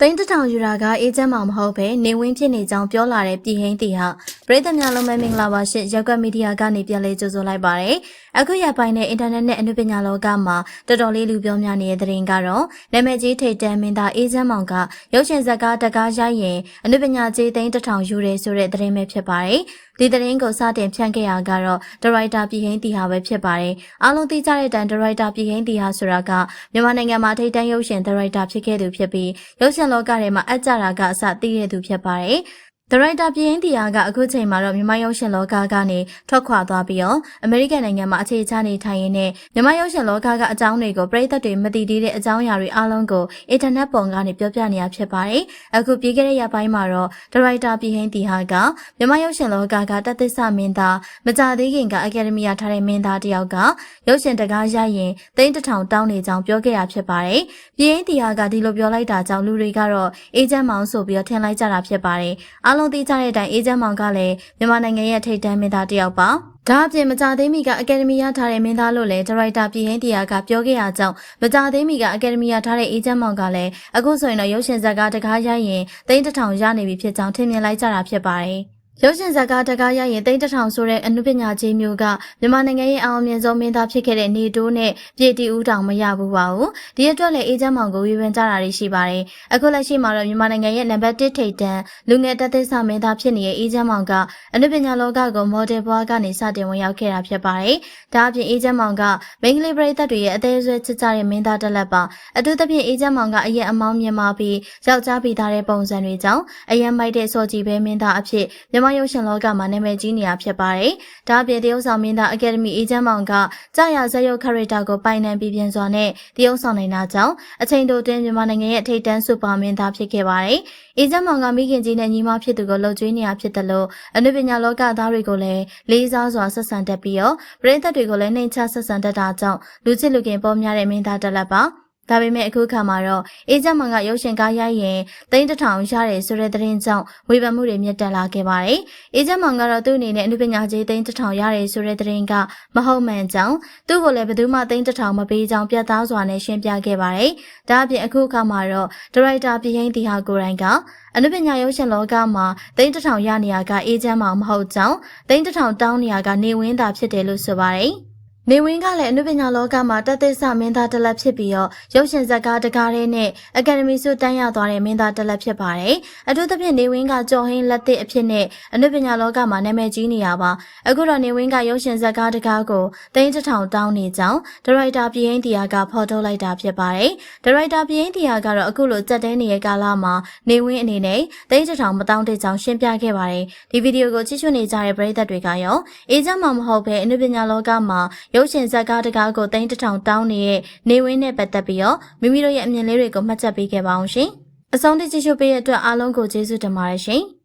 သိန်းတစ်ထောင်ယူတာကအေဂျင့်မှမဟုတ်ပဲနေဝင်းဖြစ်နေကြောင်းပြောလာတဲ့ပြည်ဟိန်းတီဟာပရိသတ်များလုံးပဲမင်္ဂလာပါရှင်ရက်ကွက်မီဒီယာကနေပြန်လည်ကြိုဆိုလိုက်ပါတယ်။အခုရပိုင်းနဲ့အင်တာနက်နဲ့အနုပညာလောကမှာတော်တော်လေးလူပြောများနေတဲ့သတင်းကတော့နာမည်ကြီးထိပ်တန်းမင်းသားအေဂျင့်မောင်ကရုပ်ရှင်ဇာတ်ကားတကားရိုက်ရင်အနုပညာကြီးသိန်းတစ်ထောင်ယူတယ်ဆိုတဲ့သတင်းပဲဖြစ်ပါတယ်။ဒီသတင်းကိုစတင်ဖြန့်ခဲ့ရကတော့ဒရိုက်တာပြည်ဟိန်းတီဟာပဲဖြစ်ပါတယ်။အားလုံးသိကြတဲ့တိုင်ဒရိုက်တာပြည်ဟိန်းတီဟာဆိုတာကမြန်မာနိုင်ငံမှာထိပ်တန်းရုပ်ရှင်ဒရိုက်တာဖြစ်ခဲ့သူဖြစ်ပြီးရုပ်ရှင်လောကထဲမှာအကြတာကအစသိရသူဖြစ်ပါတယ်။ဒရိုက်တာပြည်ဟိန်းတီယာကအခုချိန်မှာတော့မြန်မာရုပ်ရှင်လောကကနေထွက်ခွာသွားပြီးတော့အမေရိကန်နိုင်ငံမှာအခြေချနေထိုင်ရင်းနဲ့မြန်မာရုပ်ရှင်လောကကအကြောင်းတွေကိုပရိသတ်တွေမသိသေးတဲ့အကြောင်းအရာတွေအားလုံးကိုအင်တာနက်ပေါ်ကနေပြောပြနေရဖြစ်ပါတယ်။အခုပြီးခဲ့တဲ့ရက်ပိုင်းမှာတော့ဒရိုက်တာပြည်ဟိန်းတီဟာကမြန်မာရုပ်ရှင်လောကကတသစ္စာမင်းသားမကြသေးခင်ကအကယ်ဒမီရထားတဲ့မင်းသားတယောက်ကရုပ်ရှင်တကားရိုက်ရင်သိန်းတစ်ထောင်တောင်းနေကြောင်းပြောခဲ့ရဖြစ်ပါတယ်။ပြည်ဟိန်းတီဟာကဒီလိုပြောလိုက်တာကြောင့်လူတွေကတော့အေဂျင့်မောင်ဆိုပြီးတော့ထင်လိုက်ကြတာဖြစ်ပါတယ်။အားလုံးသိကြတဲ့အတိုင်းအေဂျင့်မောင်ကလည်းမြန်မာနိုင်ငံရဲ့ထိပ်တန်းမင်းသားတစ်ယောက်ပါဒါအပြင်မကြသေးမီကအကယ်ဒမီရထားတဲ့မင်းသားလို့လည်းဒရိုက်တာပြည်ဟိန်းတီယာကပြောခဲ့ရကြောင်းမကြသေးမီကအကယ်ဒမီရထားတဲ့အေဂျင့်မောင်ကလည်းအခုဆိုရင်တော့ရုပ်ရှင်ဇာတ်ကားတကားရိုက်ရင်သိန်းတစ်ထောင်ရနေပြီဖြစ်ကြောင်းထင်မြင်လိုက်ကြတာဖြစ်ပါတယ်ရုပ်ရှင်ဇာတ်ကားတကားရရင်သိန်းတစ်ထောင်ဆိုတဲ့အနုပညာကြီးမျိုးကမြန်မာနိုင်ငံရဲ့အောင်မြင်ဆုံးမင်းသားဖြစ်ခဲ့တဲ့နေတိုးနဲ့ပြည်တီဦးတောင်မရဘူးပါဘူးဒီအတွက်လည်းအေဂျင့်မောင်ကိုဝေဖန်ကြတာတွေရှိပါတယ်အခုလက်ရှိမှာတော့မြန်မာနိုင်ငံရဲ့နံပါတ်1ထိပ်တန်းလူငယ်တသစ္စာမင်းသားဖြစ်နေတဲ့အေဂျင့်မောင်ကအနုပညာလောကကိုမော်ဒယ်ဘွားကနေစတင်ဝင်ရောက်ခဲ့တာဖြစ်ပါတယ်ဒါအပြင်အေဂျင့်မောင်ကမိန်းကလေးပရိသတ်တွေရဲ့အသေးဆွဲချစ်ကြတဲ့မင်းသားတစ်လက်ပါအထူးသဖြင့်အေဂျင့်မောင်ကအရင်အမောင်းမြင်မာပြီးယောက်ျားပြီးသားတဲ့ပုံစံတွေကြောင့်အရင်မိုက်တဲ့စော်ကြီးပဲမင်းသားအဖြစ်မြန်မာရုပ်ရှင်လောကမှာနာမည်ကြီးနေရဖြစ်ပါတယ်။ဒါအပြင်တရုတ်ဆောင်မင်းသားအကယ်ဒမီအေဂျင့်မောင်ကကြာရဇက်ရုပ်ခရက်တာကိုပိုင်နိုင်ပြီးပြင်စွာနဲ့တရုတ်ဆောင်နေတာကြောင့်အချိန်တိုတွင်မြန်မာနိုင်ငံရဲ့ထိပ်တန်းစူပါမင်းသားဖြစ်ခဲ့ပါတယ်။အေဂျင့်မောင်ကမိခင်ကြီးနဲ့ညီမဖြစ်သူကိုလှုပ်ကြွေးနေရဖြစ်တယ်လို့အနုပညာလောကသားတွေကိုလည်းလေးစားစွာဆက်ဆံတတ်ပြီးတော့ပရိသတ်တွေကိုလည်းနှိမ်ချဆက်ဆံတတ်တာကြောင့်လူချစ်လူခင်ပေါ်များတဲ့မင်းသားတစ်လက်ပါဒါပေမဲ့အခုခါမှာတော့အေဂျင့်မောင်ကရုပ်ရှင်ကားရိုက်ရင်သိန်းတစ်ထောင်ရတယ်ဆိုတဲ့သတင်းကြောင့်ဝေဖန်မှုတွေမြင့်တက်လာခဲ့ပါတယ်။အေဂျင့်မောင်ကတော့သူ့အနေနဲ့အနုပညာကြီးသိန်းတစ်ထောင်ရတယ်ဆိုတဲ့သတင်းကမဟုတ်မှန်ကြောင်းသူ့ကိုလည်းဘယ်သူမှသိန်းတစ်ထောင်မပေးကြောင်းပြတ်သားစွာနဲ့ရှင်းပြခဲ့ပါတယ်။ဒါအပြင်အခုခါမှာတော့ဒရိုက်တာပြည်ဟိန်းတီဟာကိုယ်တိုင်ကအနုပညာရုပ်ရှင်လောကမှာသိန်းတစ်ထောင်ရနေရကအေဂျင့်မောင်မဟုတ်ကြောင်းသိန်းတစ်ထောင်တောင်းနေရကနေဝင်းသာဖြစ်တယ်လို့ဆိုပါတယ်။နေဝင်းကလည်းအနုပညာလောကမှာတသစ္စာမင်းသားတစ်လက်ဖြစ်ပြီးတော့ရုပ်ရှင်ဇာတ်ကားတကားတဲ့နဲ့အကယ်ဒမီဆုတန်းရသွားတဲ့မင်းသားတစ်လက်ဖြစ်ပါတယ်။အထူးသဖြင့်နေဝင်းကကြော်ဟင်းလက်သစ်အဖြစ်နဲ့အနုပညာလောကမှာနာမည်ကြီးနေရပါ။အခုတော့နေဝင်းကရုပ်ရှင်ဇာတ်ကားတကားကိုသိန်းတစ်ထောင်တောင်းနေကြောင်းဒရိုက်တာပြည်ဟိန်းတီယာကဖော်ထုတ်လိုက်တာဖြစ်ပါတယ်။ဒရိုက်တာပြည်ဟိန်းတီယာကတော့အခုလိုကြက်တဲနေတဲ့ကာလမှာနေဝင်းအနေနဲ့သိန်းတစ်ထောင်မတောင်းတဲ့ကြောင်းရှင်းပြခဲ့ပါတယ်။ဒီဗီဒီယိုကိုကြည့်ရှုနေကြတဲ့ပရိသတ်တွေကရောအေဂျင့်မောင်မဟုတ်ဘဲအနုပညာလောကမှာရုပ်ရှင်ဇာတ်ကားတကားကိုသိန်းတစ်ထောင်တောင်းနေတဲ့နေဝင်းနဲ့ပတ်သက်ပြီးတော့မိမိတို့ရဲ့အမြင်လေးတွေကိုမှတ်ချက်ပေးခဲ့ပါအောင်ရှင်။အဆုံးထိကြည့်ရှုပေးတဲ့အတွက်အားလုံးကိုကျေးဇူးတင်ပါတယ်ရှင်။